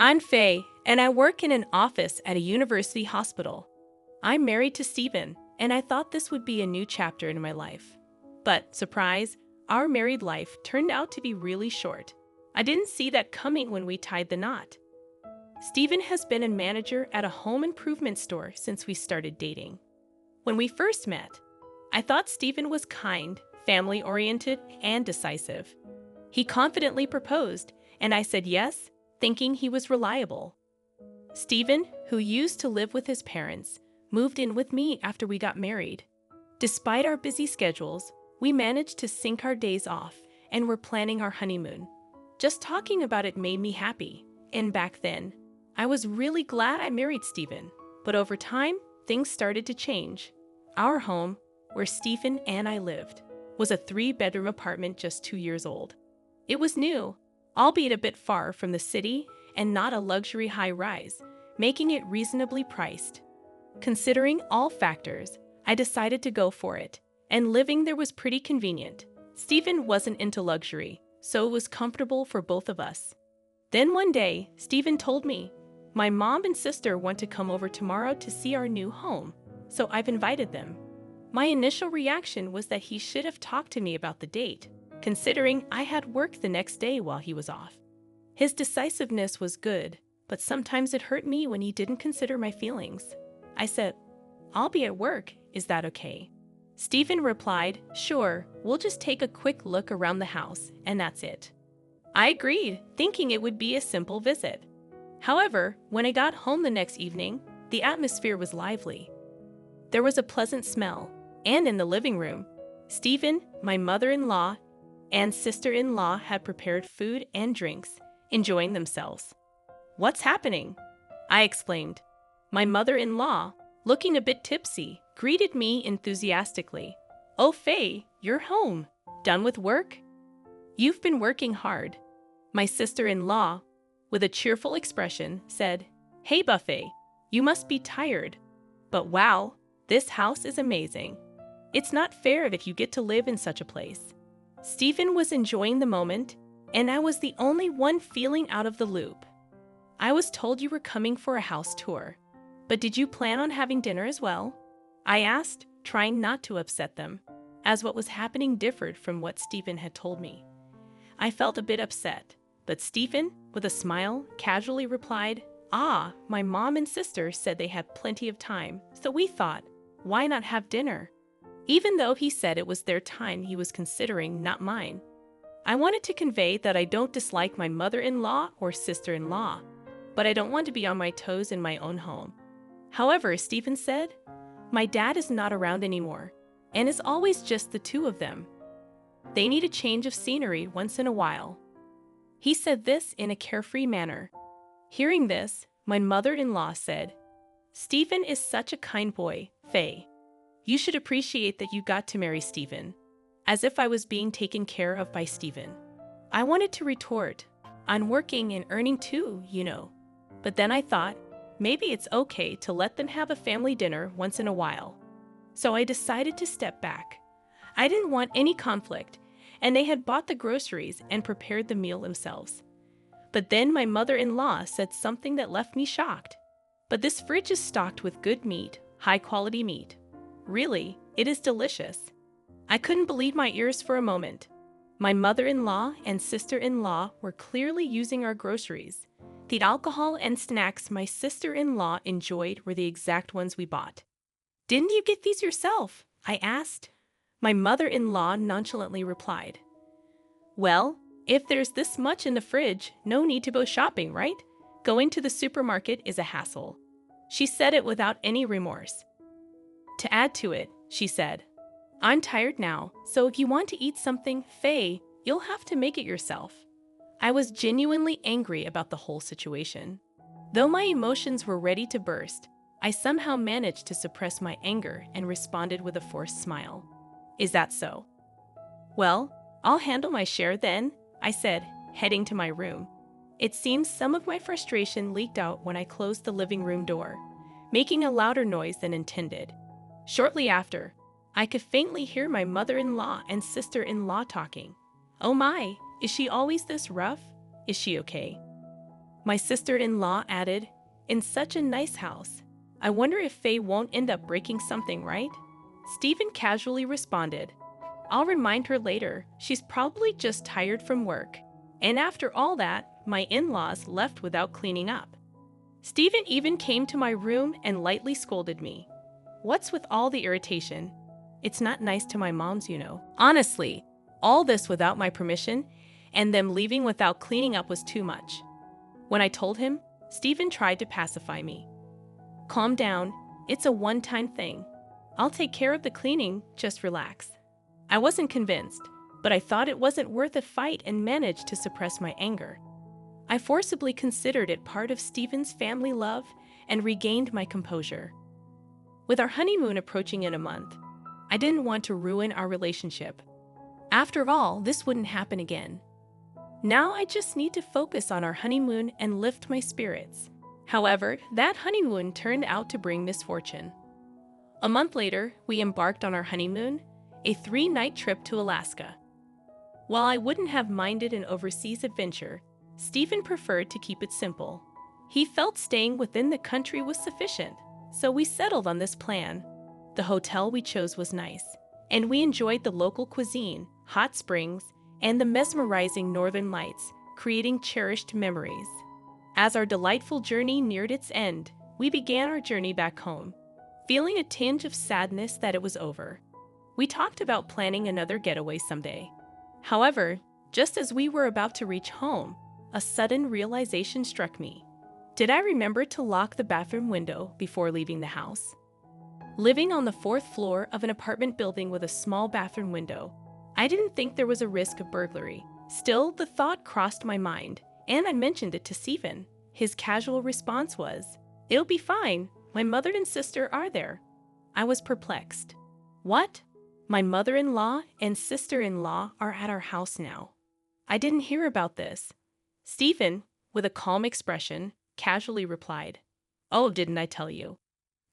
I'm Faye, and I work in an office at a university hospital. I'm married to Stephen, and I thought this would be a new chapter in my life. But, surprise, our married life turned out to be really short. I didn't see that coming when we tied the knot. Stephen has been a manager at a home improvement store since we started dating. When we first met, I thought Stephen was kind, family-oriented, and decisive. He confidently proposed, and I said yes, thinking he was reliable. Stephen, who used to live with his parents, moved in with me after we got married. Despite our busy schedules, we managed to sync our days off and were planning our honeymoon. Just talking about it made me happy, and back then, I was really glad I married Stephen. But over time, things started to change. Our home, where Stephen and I lived, was a 3-bedroom apartment just 2 years old. It was new, albeit a bit far from the city and not a luxury high-rise, making it reasonably priced. Considering all factors, I decided to go for it, and living there was pretty convenient. Stephen wasn't into luxury, so it was comfortable for both of us. Then one day, Stephen told me, "My mom and sister want to come over tomorrow to see our new home, so I've invited them." My initial reaction was that he should have talked to me about the date, considering I had work the next day while he was off. His decisiveness was good, but sometimes it hurt me when he didn't consider my feelings. I said, "I'll be at work, is that okay?" Stephen replied, "Sure, we'll just take a quick look around the house, and that's it." I agreed, thinking it would be a simple visit. However, when I got home the next evening, the atmosphere was lively. There was a pleasant smell, and in the living room, Stephen, my mother-in-law, and sister-in-law had prepared food and drinks, enjoying themselves. "What's happening?" I exclaimed. My mother-in-law, looking a bit tipsy, greeted me enthusiastically. "Oh, Faye, you're home. Done with work?" "You've been working hard." My sister-in-law, with a cheerful expression, said, "Hey, Buffet, you must be tired. But wow, this house is amazing. It's not fair that you get to live in such a place." Stephen was enjoying the moment, and I was the only one feeling out of the loop. "I was told you were coming for a house tour, but did you plan on having dinner as well?" I asked, trying not to upset them, as what was happening differed from what Stephen had told me. I felt a bit upset, but Stephen, with a smile, casually replied, My mom and sister said they had plenty of time, so we thought, why not have dinner?" Even though he said it was their time he was considering, not mine. I wanted to convey that I don't dislike my mother-in-law or sister-in-law, but I don't want to be on my toes in my own home. However, Stephen said, "My dad is not around anymore, and it's always just the two of them. They need a change of scenery once in a while." He said this in a carefree manner. Hearing this, my mother-in-law said, "Stephen is such a kind boy, Faye. You should appreciate that you got to marry Stephen," as if I was being taken care of by Stephen. I wanted to retort, "I'm working and earning too, you know." But then I thought, maybe it's okay to let them have a family dinner once in a while. So I decided to step back. I didn't want any conflict, and they had bought the groceries and prepared the meal themselves. But then my mother-in-law said something that left me shocked. "But this fridge is stocked with good meat, high-quality meat. Really, it is delicious." I couldn't believe my ears for a moment. My mother-in-law and sister-in-law were clearly using our groceries. The alcohol and snacks my sister-in-law enjoyed were the exact ones we bought. "Didn't you get these yourself?" I asked. My mother-in-law nonchalantly replied, "Well, if there's this much in the fridge, no need to go shopping, right? Going to the supermarket is a hassle." She said it without any remorse. To add to it, she said, "I'm tired now, so if you want to eat something, Faye, you'll have to make it yourself." I was genuinely angry about the whole situation. Though my emotions were ready to burst, I somehow managed to suppress my anger and responded with a forced smile. "Is that so? Well, I'll handle my share then," I said, heading to my room. It seems some of my frustration leaked out when I closed the living room door, making a louder noise than intended. Shortly after, I could faintly hear my mother-in-law and sister-in-law talking. "Oh my, is she always this rough? Is she okay?" My sister-in-law added, "In such a nice house. I wonder if Faye won't end up breaking something, right?" Stephen casually responded, "I'll remind her later. She's probably just tired from work." And after all that, my in-laws left without cleaning up. Stephen even came to my room and lightly scolded me. What's with all the irritation? It's not nice to my moms, you know. Honestly, all this without my permission, and them leaving without cleaning up was too much. When I told him, Stephen tried to pacify me. "Calm down, it's a one-time thing. I'll take care of the cleaning, just relax." I wasn't convinced, but I thought it wasn't worth a fight and managed to suppress my anger. I forcibly considered it part of Stephen's family love and regained my composure. With our honeymoon approaching in a month, I didn't want to ruin our relationship. After all, this wouldn't happen again. Now I just need to focus on our honeymoon and lift my spirits. However, that honeymoon turned out to bring misfortune. A month later, we embarked on our honeymoon, a 3-night trip to Alaska. While I wouldn't have minded an overseas adventure, Stephen preferred to keep it simple. He felt staying within the country was sufficient, so we settled on this plan. The hotel we chose was nice, and we enjoyed the local cuisine, hot springs, and the mesmerizing northern lights, creating cherished memories. As our delightful journey neared its end, we began our journey back home, feeling a tinge of sadness that it was over. We talked about planning another getaway someday. However, just as we were about to reach home, a sudden realization struck me. Did I remember to lock the bathroom window before leaving the house? Living on the 4th floor of an apartment building with a small bathroom window, I didn't think there was a risk of burglary. Still, the thought crossed my mind, and I mentioned it to Stephen. His casual response was, "It'll be fine. My mother and sister are there." I was perplexed. What? My mother-in-law and sister-in-law are at our house now. I didn't hear about this. Stephen, with a calm expression, casually replied, "Oh, didn't I tell you?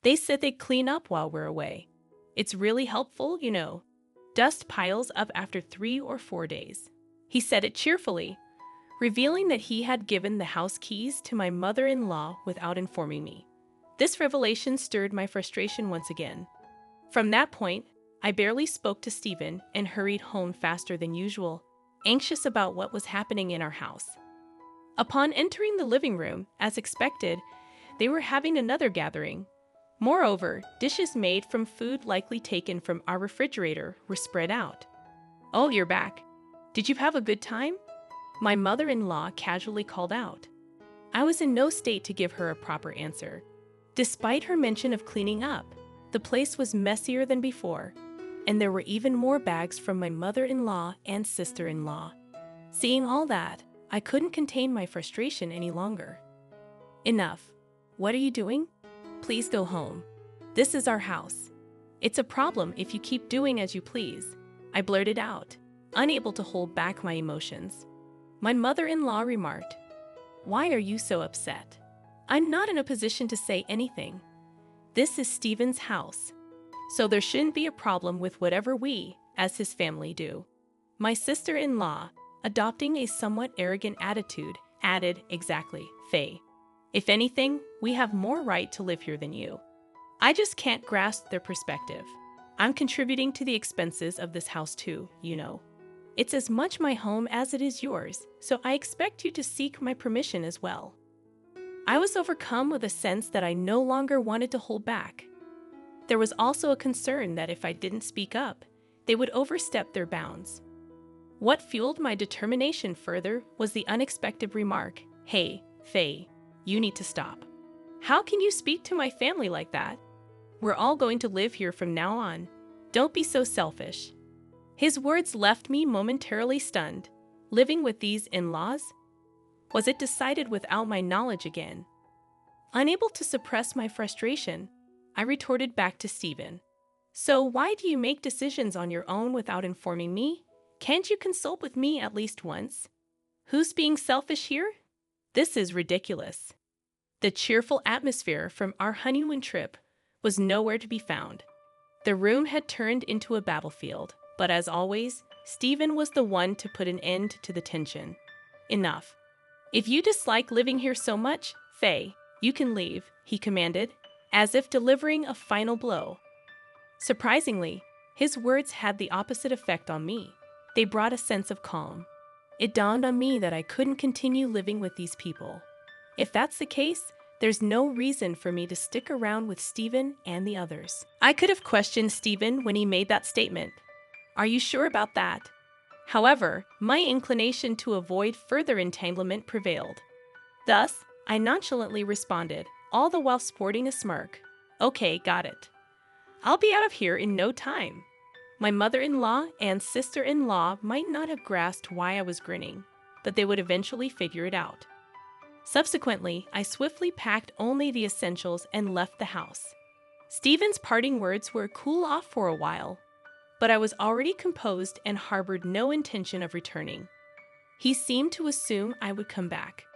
They said they'd clean up while we're away. It's really helpful, you know. Dust piles up after 3 or 4 days." He said it cheerfully, revealing that he had given the house keys to my mother-in-law without informing me. This revelation stirred my frustration once again. From that point, I barely spoke to Stephen and hurried home faster than usual, anxious about what was happening in our house. Upon entering the living room, as expected, they were having another gathering. Moreover, dishes made from food likely taken from our refrigerator were spread out. "Oh, you're back. Did you have a good time?" My mother-in-law casually called out. I was in no state to give her a proper answer. Despite her mention of cleaning up, the place was messier than before, and there were even more bags from my mother-in-law and sister-in-law. Seeing all that, I couldn't contain my frustration any longer. "Enough. What are you doing? Please go home. This is our house. It's a problem if you keep doing as you please," I blurted out, unable to hold back my emotions. My mother-in-law remarked, "Why are you so upset?" I'm not in a position to say anything. This is Stephen's house, so there shouldn't be a problem with whatever we, as his family, do. My sister-in-law, adopting a somewhat arrogant attitude, added, "Exactly, Faye. If anything, we have more right to live here than you." I just can't grasp their perspective. I'm contributing to the expenses of this house too, you know. It's as much my home as it is yours, so I expect you to seek my permission as well. I was overcome with a sense that I no longer wanted to hold back. There was also a concern that if I didn't speak up, they would overstep their bounds. What fueled my determination further was the unexpected remark, "Hey, Faye, you need to stop. How can you speak to my family like that? We're all going to live here from now on. Don't be so selfish." His words left me momentarily stunned. Living with these in-laws? Was it decided without my knowledge again? Unable to suppress my frustration, I retorted back to Stephen. "So why do you make decisions on your own without informing me? Can't you consult with me at least once? Who's being selfish here? This is ridiculous." The cheerful atmosphere from our honeymoon trip was nowhere to be found. The room had turned into a battlefield, but as always, Stephen was the one to put an end to the tension. "Enough. "If you dislike living here so much, Faye, you can leave," he commanded, as if delivering a final blow. Surprisingly, his words had the opposite effect on me. They brought a sense of calm. It dawned on me that I couldn't continue living with these people. If that's the case, there's no reason for me to stick around with Stephen and the others. I could have questioned Stephen when he made that statement. "Are you sure about that?" However, my inclination to avoid further entanglement prevailed. Thus, I nonchalantly responded, all the while sporting a smirk. "Okay, got it. I'll be out of here in no time." My mother-in-law and sister-in-law might not have grasped why I was grinning, but they would eventually figure it out. Subsequently, I swiftly packed only the essentials and left the house. Stephen's parting words were "cool off for a while," but I was already composed and harbored no intention of returning. He seemed to assume I would come back.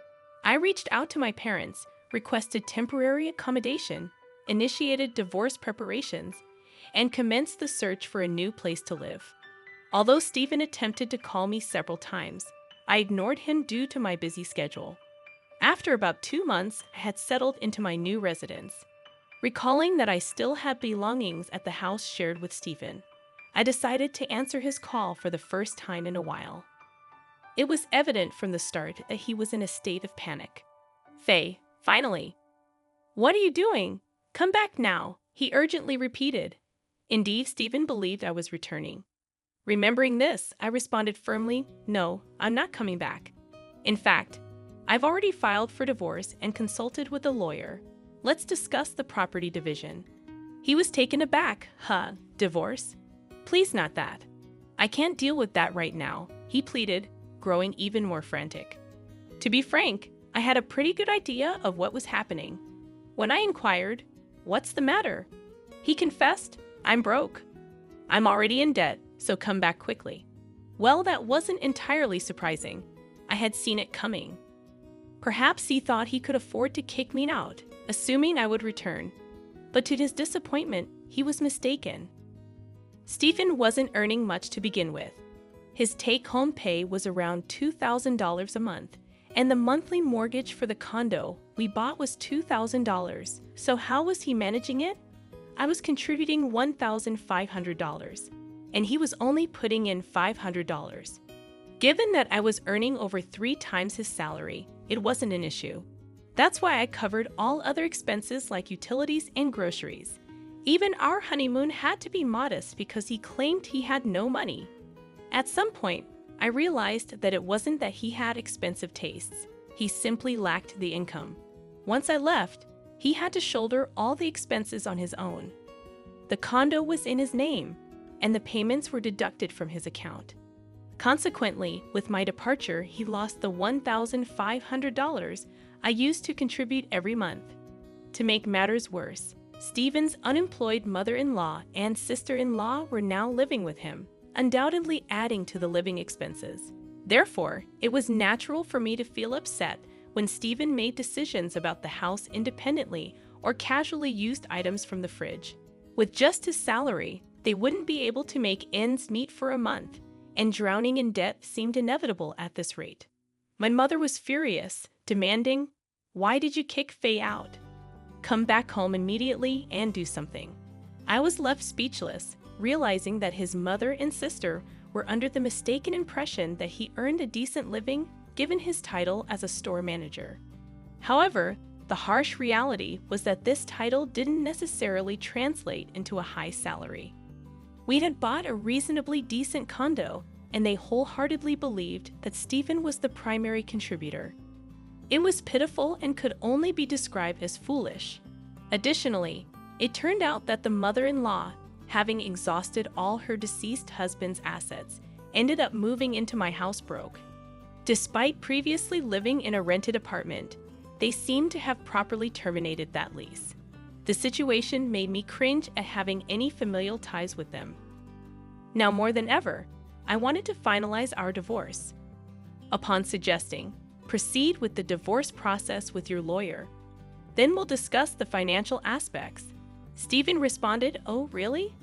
I reached out to my parents, requested temporary accommodation, initiated divorce preparations, and commenced the search for a new place to live. Although Stephen attempted to call me several times, I ignored him due to my busy schedule. After about 2 months, I had settled into my new residence. Recalling that I still had belongings at the house shared with Stephen, I decided to answer his call for the first time in a while. It was evident from the start that he was in a state of panic. "Faye, finally." "What are you doing? Come back now," he urgently repeated. Indeed, Stephen believed I was returning. Remembering this, I responded firmly, "No, I'm not coming back. In fact, I've already filed for divorce and consulted with a lawyer. Let's discuss the property division." He was taken aback. "Huh, divorce? Please not that. I can't deal with that right now," he pleaded, growing even more frantic. To be frank, I had a pretty good idea of what was happening. When I inquired, "What's the matter?" he confessed, "I'm broke. I'm already in debt, so come back quickly." Well, that wasn't entirely surprising. I had seen it coming. Perhaps he thought he could afford to kick me out, assuming I would return. But to his disappointment, he was mistaken. Stephen wasn't earning much to begin with. His take-home pay was around $2,000 a month, and the monthly mortgage for the condo we bought was $2,000. So how was he managing it? I was contributing $1,500, and he was only putting in $500. Given that I was earning over 3 times his salary, it wasn't an issue. That's why I covered all other expenses like utilities and groceries. Even our honeymoon had to be modest because he claimed he had no money. At some point, I realized that it wasn't that he had expensive tastes. He simply lacked the income. Once I left, he had to shoulder all the expenses on his own. The condo was in his name, and the payments were deducted from his account. Consequently, with my departure, he lost the $1,500 I used to contribute every month. To make matters worse, Stephen's unemployed mother-in-law and sister-in-law were now living with him, undoubtedly adding to the living expenses. Therefore, it was natural for me to feel upset when Stephen made decisions about the house independently or casually used items from the fridge. With just his salary, they wouldn't be able to make ends meet for a month, and drowning in debt seemed inevitable at this rate. My mother was furious, demanding, "Why did you kick Faye out? Come back home immediately and do something." I was left speechless, realizing that his mother and sister were under the mistaken impression that he earned a decent living given his title as a store manager. However, the harsh reality was that this title didn't necessarily translate into a high salary. We had bought a reasonably decent condo, and they wholeheartedly believed that Stephen was the primary contributor. It was pitiful and could only be described as foolish. Additionally, it turned out that the mother-in-law, having exhausted all her deceased husband's assets, ended up moving into my house broke. Despite previously living in a rented apartment, they seemed to have properly terminated that lease. The situation made me cringe at having any familial ties with them. Now more than ever, I wanted to finalize our divorce. Upon suggesting, "Proceed with the divorce process with your lawyer. Then we'll discuss the financial aspects," Stephen responded, "Oh, really?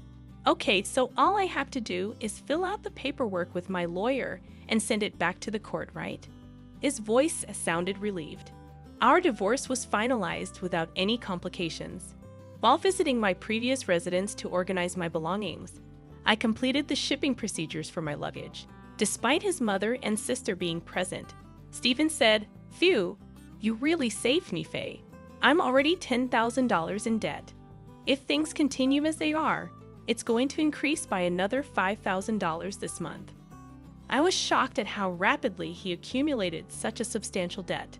Okay, so all I have to do is fill out the paperwork with my lawyer and send it back to the court, right?" His voice sounded relieved. Our divorce was finalized without any complications. While visiting my previous residence to organize my belongings, I completed the shipping procedures for my luggage. Despite his mother and sister being present, Stephen said, "Phew, you really saved me, Faye. I'm already $10,000 in debt. If things continue as they are, it's going to increase by another $5,000 this month." I was shocked at how rapidly he accumulated such a substantial debt.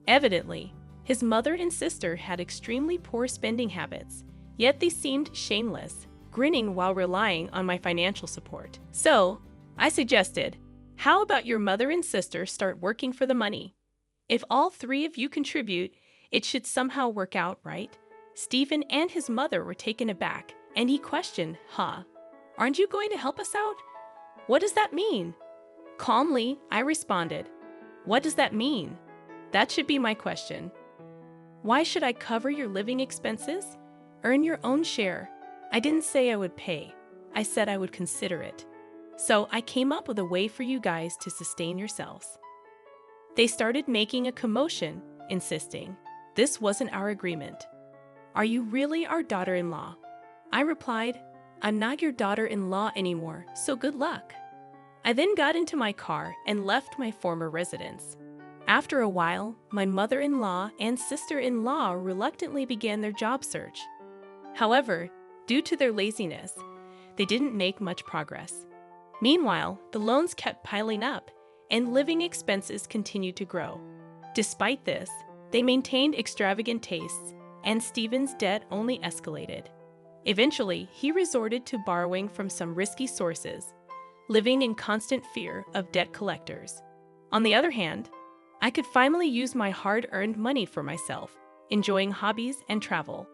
Evidently, his mother and sister had extremely poor spending habits, yet they seemed shameless, grinning while relying on my financial support. So, I suggested, how about your mother and sister start working for the money? If all three of you contribute, it should somehow work out, right? Stephen and his mother were taken aback, and he questioned, Aren't you going to help us out? What does that mean? Calmly, I responded, "What does that mean? That should be my question. Why should I cover your living expenses? Earn your own share." I didn't say I would pay. I said I would consider it. So I came up with a way for you guys to sustain yourselves. They started making a commotion, insisting, "This wasn't our agreement. Are you really our daughter-in-law?" I replied, "I'm not your daughter-in-law anymore, so good luck." I then got into my car and left my former residence. After a while, my mother-in-law and sister-in-law reluctantly began their job search. However, due to their laziness, they didn't make much progress. Meanwhile, the loans kept piling up, and living expenses continued to grow. Despite this, they maintained extravagant tastes, and Stephen's debt only escalated. Eventually, he resorted to borrowing from some risky sources, living in constant fear of debt collectors. On the other hand, I could finally use my hard-earned money for myself, enjoying hobbies and travel.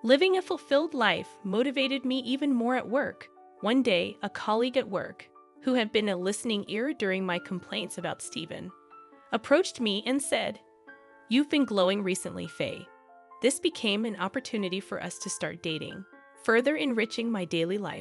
Living a fulfilled life motivated me even more at work. One day, a colleague at work, who had been a listening ear during my complaints about Stephen, approached me and said, "You've been glowing recently, Faye." This became an opportunity for us to start dating, further enriching my daily life.